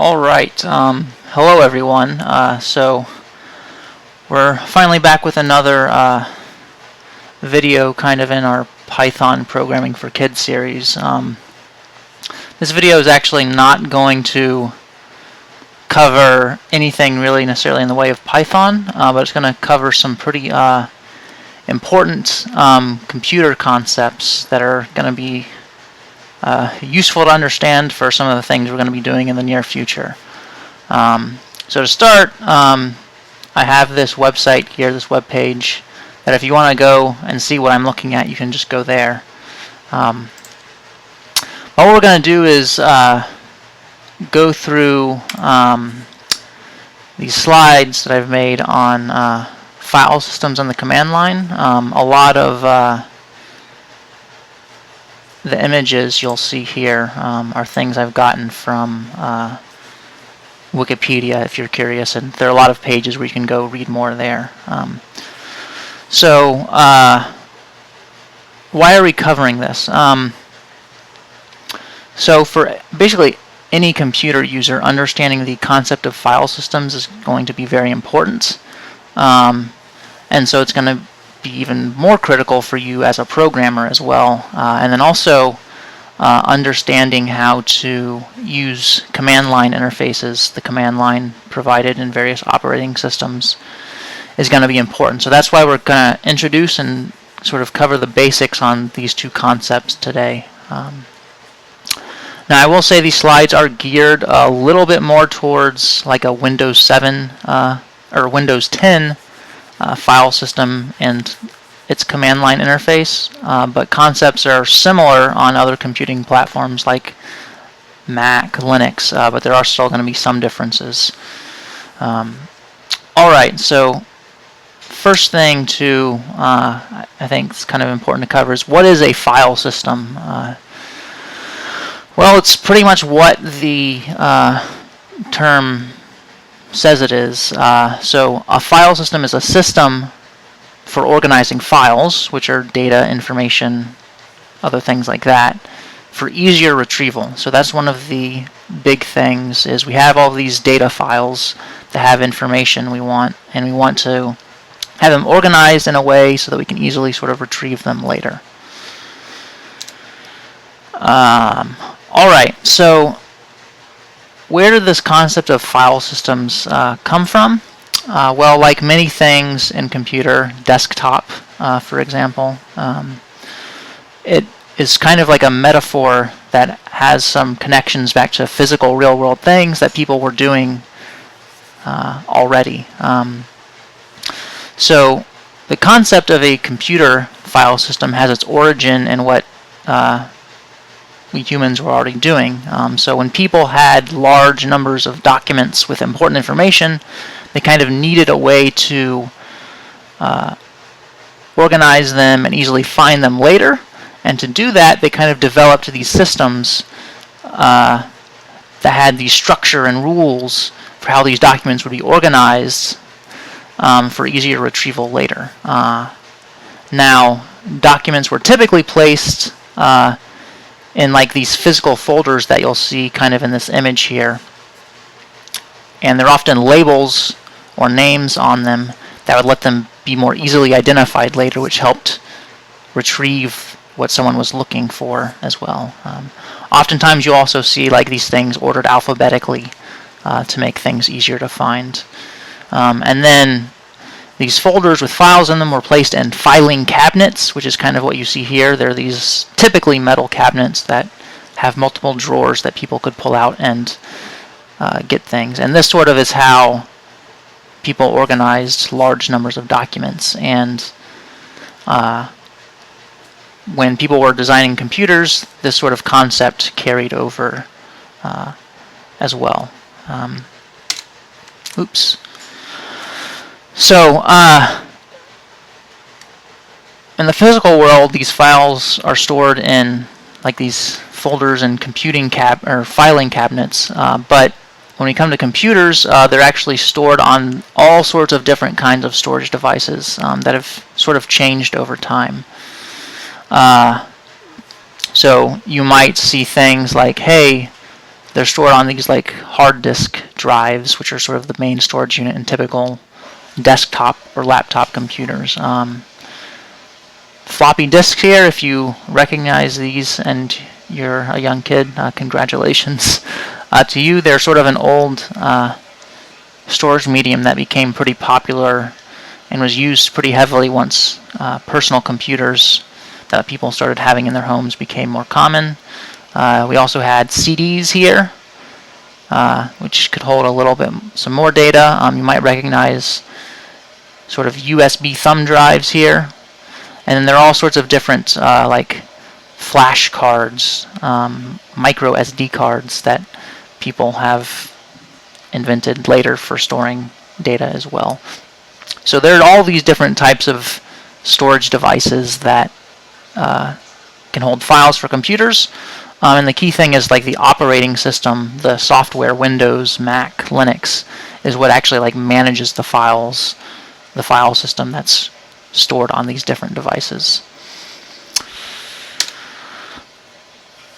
Alright, hello everyone. So we're finally back with another video kind of in our Python Programming for Kids series. This video is actually not going to cover anything really necessarily in the way of Python, but it's going to cover some pretty important computer concepts that are going to be useful to understand for some of the things we're going to be doing in the near future. So to start, I have this website here, this web page, that if you want to go and see what I'm looking at, you can just go there. What we're going to do is go through these slides that I've made on file systems on the command line. A lot of the images you'll see here are things I've gotten from Wikipedia, if you're curious, and there are a lot of pages where you can go read more there. So why are we covering this? So for basically any computer user, understanding the concept of file systems is going to be very important. And so it's going to be even more critical for you as a programmer as well. And then also understanding how to use command line interfaces, the command line provided in various operating systems, is going to be important. So that's why we're going to introduce and sort of cover the basics on these two concepts today. Now I will say these slides are geared a little bit more towards like a Windows 7 or Windows 10 file system and its command line interface, but concepts are similar on other computing platforms like Mac, Linux, but there are still going to be some differences. Alright, so first thing to I think it's kind of important to cover is what is a file system? Well, it's pretty much what the term says it is. So a file system is a system for organizing files, which are data, information, other things like that, for easier retrieval. So that's one of the big things, is we have all these data files that have information we want, and we want to have them organized in a way so that we can easily sort of retrieve them later. Alright, so where did this concept of file systems come from? Well, like many things in computer, desktop, for example, it is kind of like a metaphor that has some connections back to physical, real-world things that people were doing already. So the concept of a computer file system has its origin in what we humans were already doing. So when people had large numbers of documents with important information, they kind of needed a way to organize them and easily find them later. And to do that, they kind of developed these systems that had the structure and rules for how these documents would be organized for easier retrieval later. Now, documents were typically placed in like these physical folders that you'll see kind of in this image here. And there are often labels or names on them that would let them be more easily identified later, which helped retrieve what someone was looking for as well. Oftentimes you also see like these things ordered alphabetically to make things easier to find. And then these folders with files in them were placed in filing cabinets, which is kind of what you see here. They're these typically metal cabinets that have multiple drawers that people could pull out and get things. And this sort of is how people organized large numbers of documents. And when people were designing computers, this sort of concept carried over as well. Oops. So, in the physical world, these files are stored in like these folders and filing cabinets. But when we come to computers, they're actually stored on all sorts of different kinds of storage devices that have sort of changed over time. So you might see things like, hey, They're stored on these like hard disk drives, which are sort of the main storage unit in typical desktop or laptop computers. Floppy disks here, if you recognize these and you're a young kid, congratulations to you. They're sort of an old storage medium that became pretty popular and was used pretty heavily once personal computers that people started having in their homes became more common. We also had CDs here, which could hold a little bit, some more data. You might recognize sort of USB thumb drives here. And then there are all sorts of different like flash cards, micro SD cards that people have invented later for storing data as well. So there are all these different types of storage devices that can hold files for computers. And the key thing is like the operating system, the software, Windows, Mac, Linux, is what actually like manages the files, the file system that's stored on these different devices.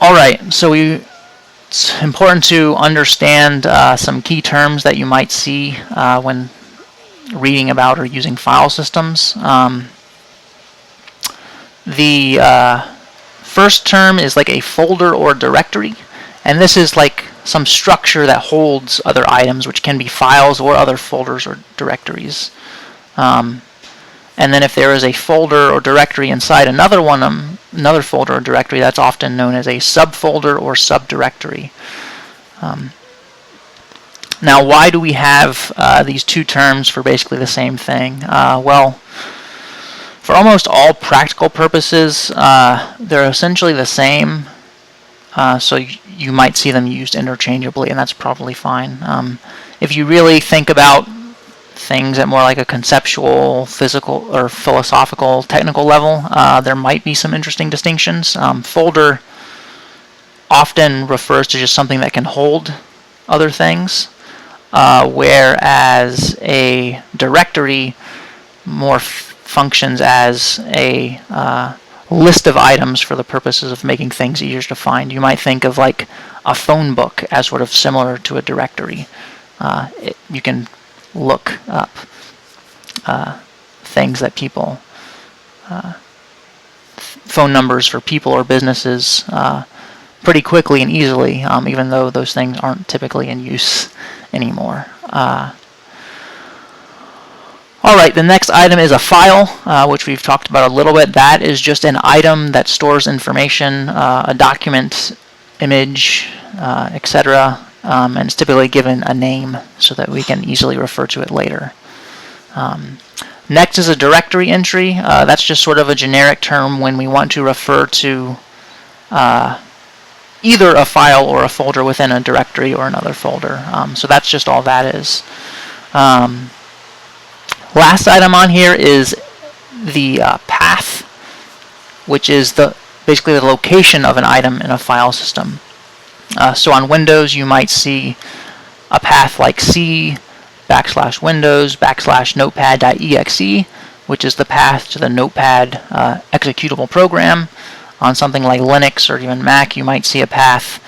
Alright, so it's important to understand some key terms that you might see when reading about or using file systems. The first term is like a folder or directory, and this is like some structure that holds other items, which can be files or other folders or directories. And then if there is a folder or directory inside another folder or directory, that's often known as a subfolder or subdirectory. Now, why do we have these two terms for basically the same thing? Well, for almost all practical purposes, they're essentially the same, so you might see them used interchangeably, and that's probably fine. If you really think about things at more like a conceptual, physical, or philosophical, technical level, there might be some interesting distinctions. Folder often refers to just something that can hold other things, whereas a directory more functions as a list of items for the purposes of making things easier to find. You might think of like a phone book as sort of similar to a directory. You can look up things that people, phone numbers for people or businesses pretty quickly and easily, even though those things aren't typically in use anymore. Alright, the next item is a file, which we've talked about a little bit. That is just an item that stores information, a document, image, etc., and it's typically given a name so that we can easily refer to it later. Next is a directory entry. That's just sort of a generic term when we want to refer to either a file or a folder within a directory or another folder. So that's just all that is. Last item on here is the path, which is basically the location of an item in a file system. So on Windows, you might see a path like C /Windows /notepad.exe, which is the path to the Notepad executable program. On something like Linux or even Mac, you might see a path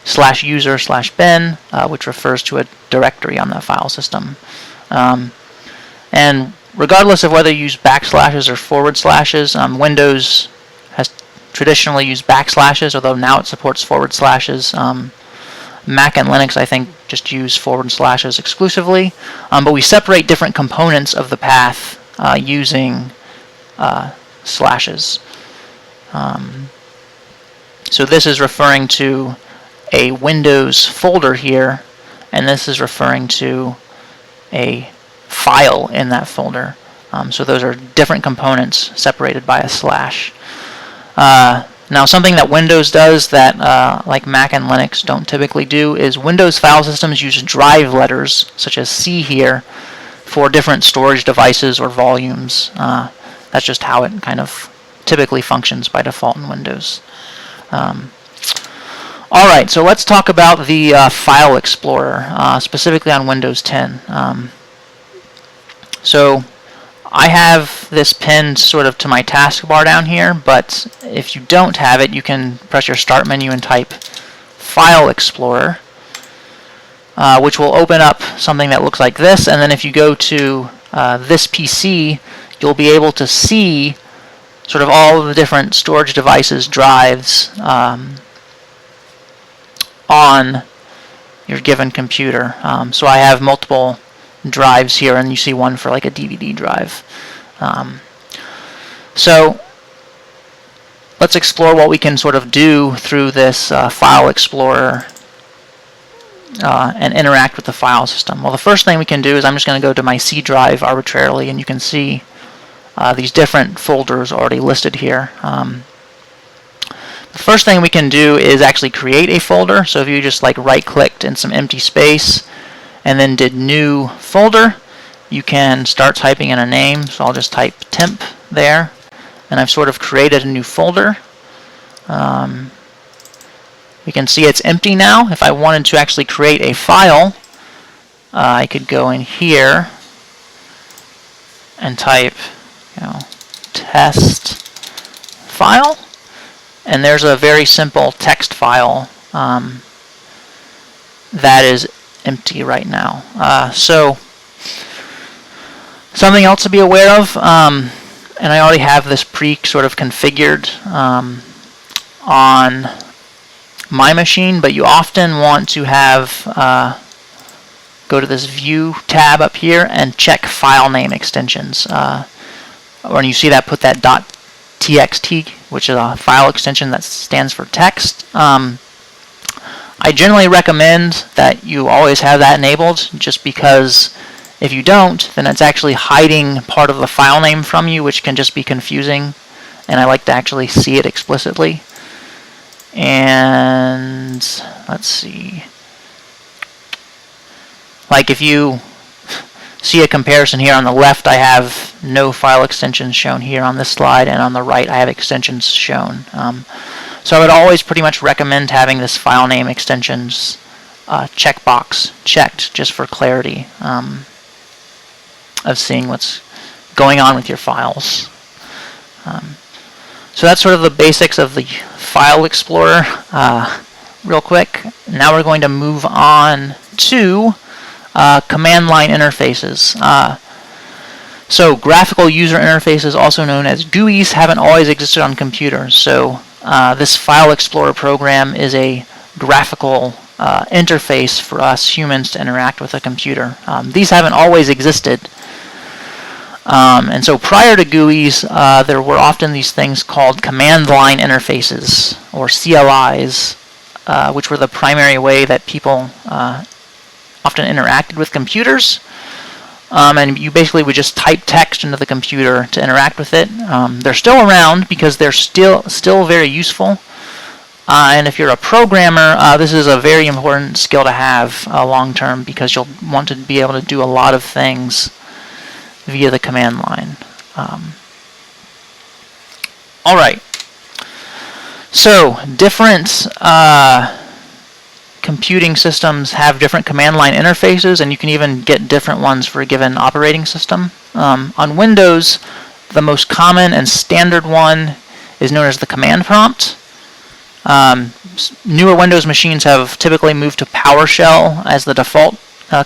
/user/bin, which refers to a directory on that file system. And regardless of whether you use backslashes or forward slashes, Windows has traditionally used backslashes, although now it supports forward slashes. Mac and Linux, I think, just use forward slashes exclusively. But we separate different components of the path using slashes. So this is referring to a Windows folder here, and this is referring to a file in that folder. So those are different components separated by a slash. Now, something that Windows does that like Mac and Linux don't typically do is Windows file systems use drive letters, such as C here, for different storage devices or volumes. That's just how it kind of typically functions by default in Windows. Alright, so let's talk about the File Explorer, specifically on Windows 10. So I have this pinned sort of to my taskbar down here, but if you don't have it, you can press your Start menu and type File Explorer, which will open up something that looks like this. And then if you go to this PC, you'll be able to see sort of all of the different storage devices, drives on your given computer. So I have multiple drives here, and you see one for like a DVD drive. So let's explore what we can sort of do through this file explorer and interact with the file system. Well, the first thing we can do is I'm just going to go to my C drive arbitrarily, and you can see these different folders already listed here. The first thing we can do is actually create a folder. So if you just like right-clicked in some empty space and then did new folder, you can start typing in a name. So I'll just type temp there, and I've sort of created a new folder. You can see it's empty now. If I wanted to actually create a file, I could go in here and type, test file, and there's a very simple text file that is empty right now. So something else to be aware of, and I already have this sort of configured on my machine, but you often want to have go to this View tab up here and check file name extensions. When you see that, put that .txt, which is a file extension that stands for text. I generally recommend that you always have that enabled, just because if you don't, then it's actually hiding part of the file name from you, which can just be confusing, and I like to actually see it explicitly. And let's see, like if you see a comparison here, on the left I have no file extensions shown here on this slide, and on the right I have extensions shown. So I would always pretty much recommend having this file name extensions checkbox checked, just for clarity of seeing what's going on with your files. So that's sort of the basics of the File Explorer real quick. Now we're going to move on to command line interfaces. So graphical user interfaces, also known as GUIs, haven't always existed on computers. So this File Explorer program is a graphical interface for us humans to interact with a computer. These haven't always existed. And so prior to GUIs, there were often these things called command line interfaces, or CLIs, which were the primary way that people often interacted with computers. And you basically would just type text into the computer to interact with it. They're still around because they're still very useful. And if you're a programmer, this is a very important skill to have long term, because you'll want to be able to do a lot of things via the command line. Alright, so different computing systems have different command line interfaces, and you can even get different ones for a given operating system. On Windows, the most common and standard one is known as the command prompt. Newer Windows machines have typically moved to PowerShell as the default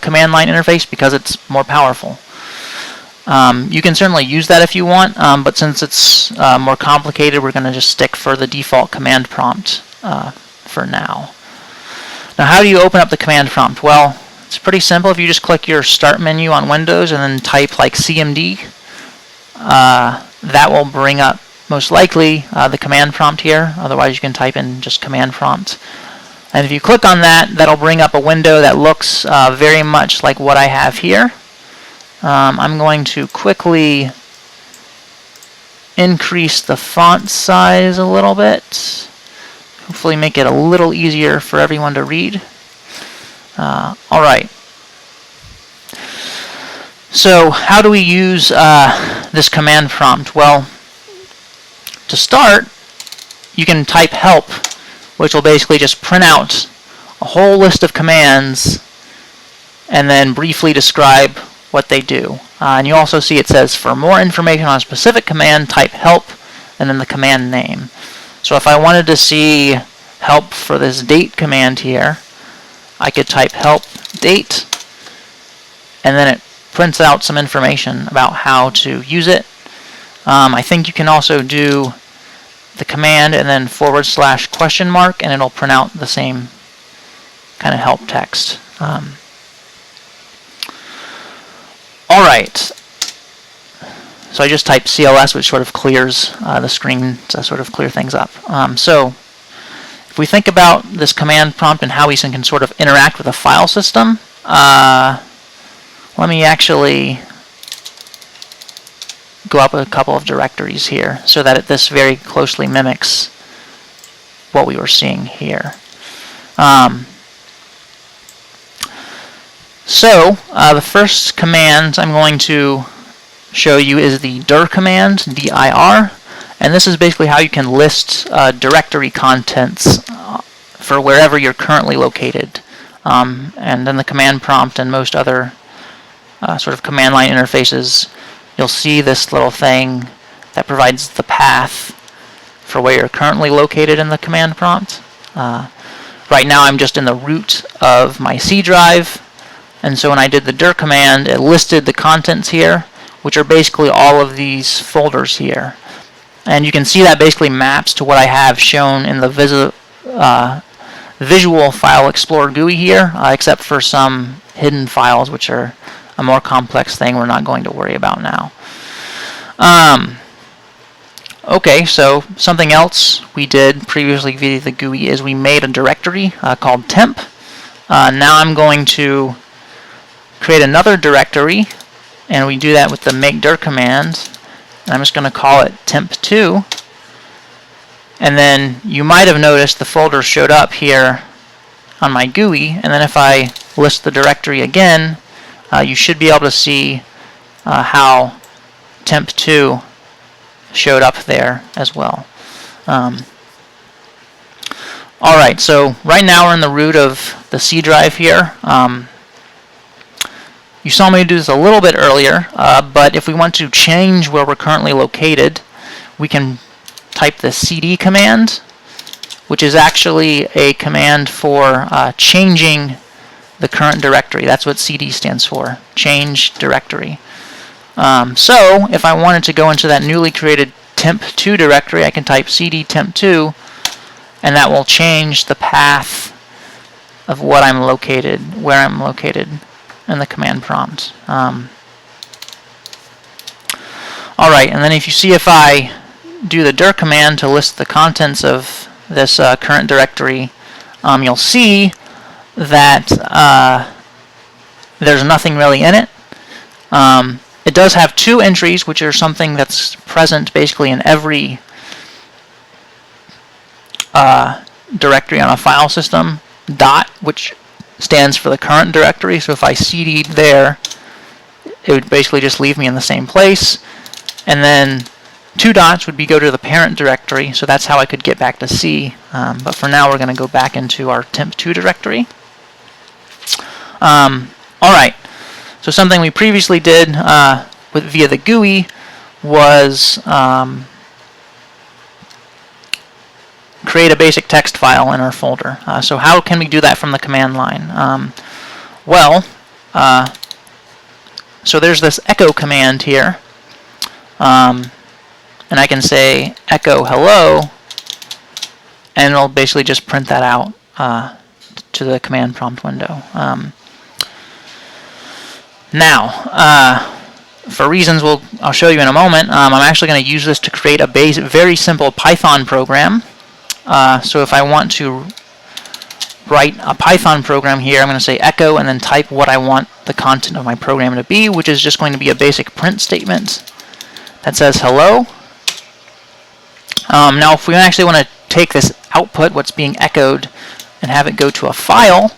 command line interface because it's more powerful. You can certainly use that if you want, but since it's more complicated, we're going to just stick for the default command prompt for now. Now, how do you open up the command prompt? Well, it's pretty simple. If you just click your Start menu on Windows and then type like CMD, that will bring up most likely the command prompt here. Otherwise, you can type in just command prompt. And if you click on that, that'll bring up a window that looks very much like what I have here. I'm going to quickly increase the font size a little bit. Hopefully make it a little easier for everyone to read. Alright. So how do we use this command prompt? Well, to start, you can type help, which will basically just print out a whole list of commands and then briefly describe what they do. And you also see it says, for more information on a specific command, type help and then the command name. So if I wanted to see help for this date command here, I could type help date, and then it prints out some information about how to use it. I think you can also do the command and then / question mark, and it'll print out the same kind of help text. Alright, so I just typed CLS, which sort of clears the screen to sort of clear things up. So if we think about this command prompt and how we can sort of interact with a file system, let me actually go up a couple of directories here so that this very closely mimics what we were seeing here. The first command I'm going to show you is the DIR command, DIR, and this is basically how you can list directory contents for wherever you're currently located. And then the command prompt and most other sort of command line interfaces, you'll see this little thing that provides the path for where you're currently located in the command prompt. Right now I'm just in the root of my C drive, and so when I did the dir command, it listed the contents here, which are basically all of these folders here. And you can see that basically maps to what I have shown in the Visual File Explorer GUI here, except for some hidden files, which are a more complex thing we're not going to worry about now. Okay, so something else we did previously via the GUI is we made a directory called temp. Now I'm going to create another directory, and we do that with the make dir command, and I'm just going to call it temp2. And then you might have noticed the folder showed up here on my GUI, and then if I list the directory again, you should be able to see how temp2 showed up there as well. Alright, so right now we're in the root of the C drive here. You saw me do this a little bit earlier, but if we want to change where we're currently located, we can type the cd command, which is actually a command for changing the current directory. That's what cd stands for, change directory. So if I wanted to go into that newly created temp2 directory, I can type cd temp2, and that will change the path of what I'm located, where I'm located in the command prompt. Alright, and then if you see, if I do the dir command to list the contents of this current directory, you'll see that there's nothing really in it. It does have two entries, which are something that's present basically in every directory on a file system. Dot, which stands for the current directory, so if I cd'd there, it would basically just leave me in the same place. And then 2 dots would be go to the parent directory, so that's how I could get back to C. But for now, we're going to go back into our temp2 directory. Alright, so something we previously did via the GUI was create a basic text file in our folder. So how can we do that from the command line? So there's this echo command here, and I can say echo hello, and it'll basically just print that out to the command prompt window. Now, for reasons I'll show you in a moment, I'm actually going to use this to create a very simple Python program. So if I want to write a Python program here, I'm going to say echo and then type what I want the content of my program to be, which is just going to be a basic print statement that says hello. Now if we actually want to take this output, what's being echoed, and have it go to a file,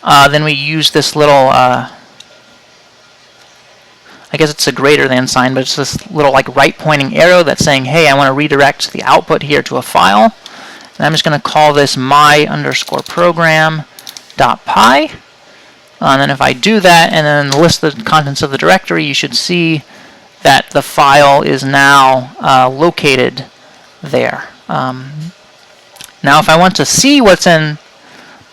then we use this little, I guess it's a greater than sign, but it's this little like right pointing arrow that's saying, hey, I want to redirect the output here to a file. And I'm just going to call this my_program.py. And then if I do that and then list the contents of the directory, you should see that the file is now located there. Now if I want to see what's in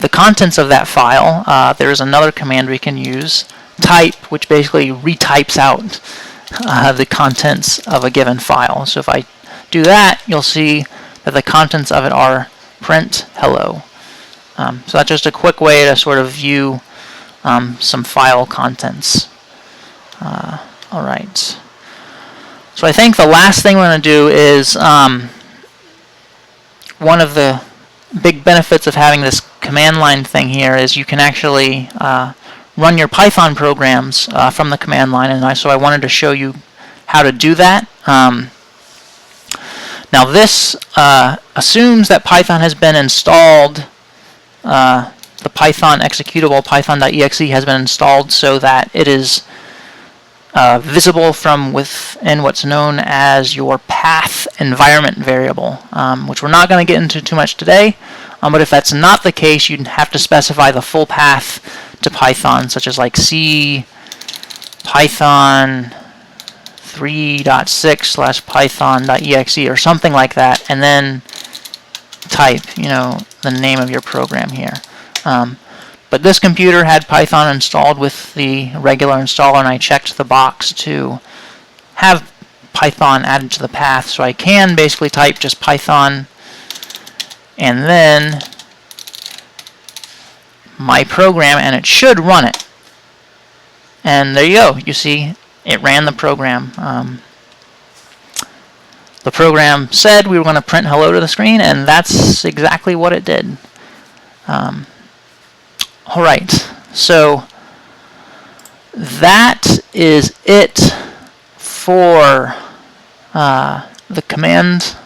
the contents of that file, there is another command we can use, type, which basically retypes out the contents of a given file. So if I do that, you'll see that the contents of it are print hello. So that's just a quick way to sort of view some file contents. Alright. So I think the last thing we're going to do is one of the big benefits of having this command line thing here is you can actually run your Python programs from the command line, and so I wanted to show you how to do that. Now this assumes that Python has been installed, the Python executable python.exe has been installed so that it is visible from within what's known as your path environment variable, which we're not going to get into too much today, but if that's not the case, you'd have to specify the full path to Python, such as like C Python 3.6/python.exe or something like that, and then type, the name of your program here. But this computer had Python installed with the regular installer, and I checked the box to have Python added to the path, so I can basically type just Python and then my program, and it should run it. And there you go. You see, it ran the program. The program said we were going to print hello to the screen, and that's exactly what it did. Alright, so that is it for the command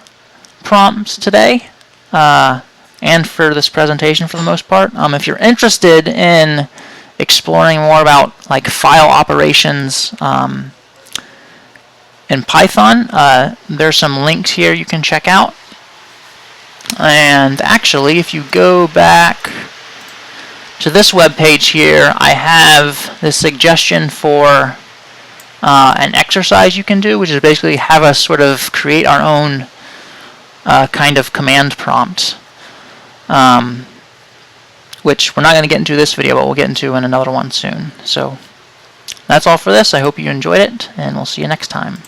prompts today, and for this presentation for the most part. If you're interested in exploring more about like file operations in Python, there's some links here you can check out. And actually, if you go back to this web page here, I have this suggestion for an exercise you can do, which is basically have us sort of create our own kind of command prompt, which we're not going to get into this video, but we'll get into in another one soon. So that's all for this. I hope you enjoyed it, and we'll see you next time.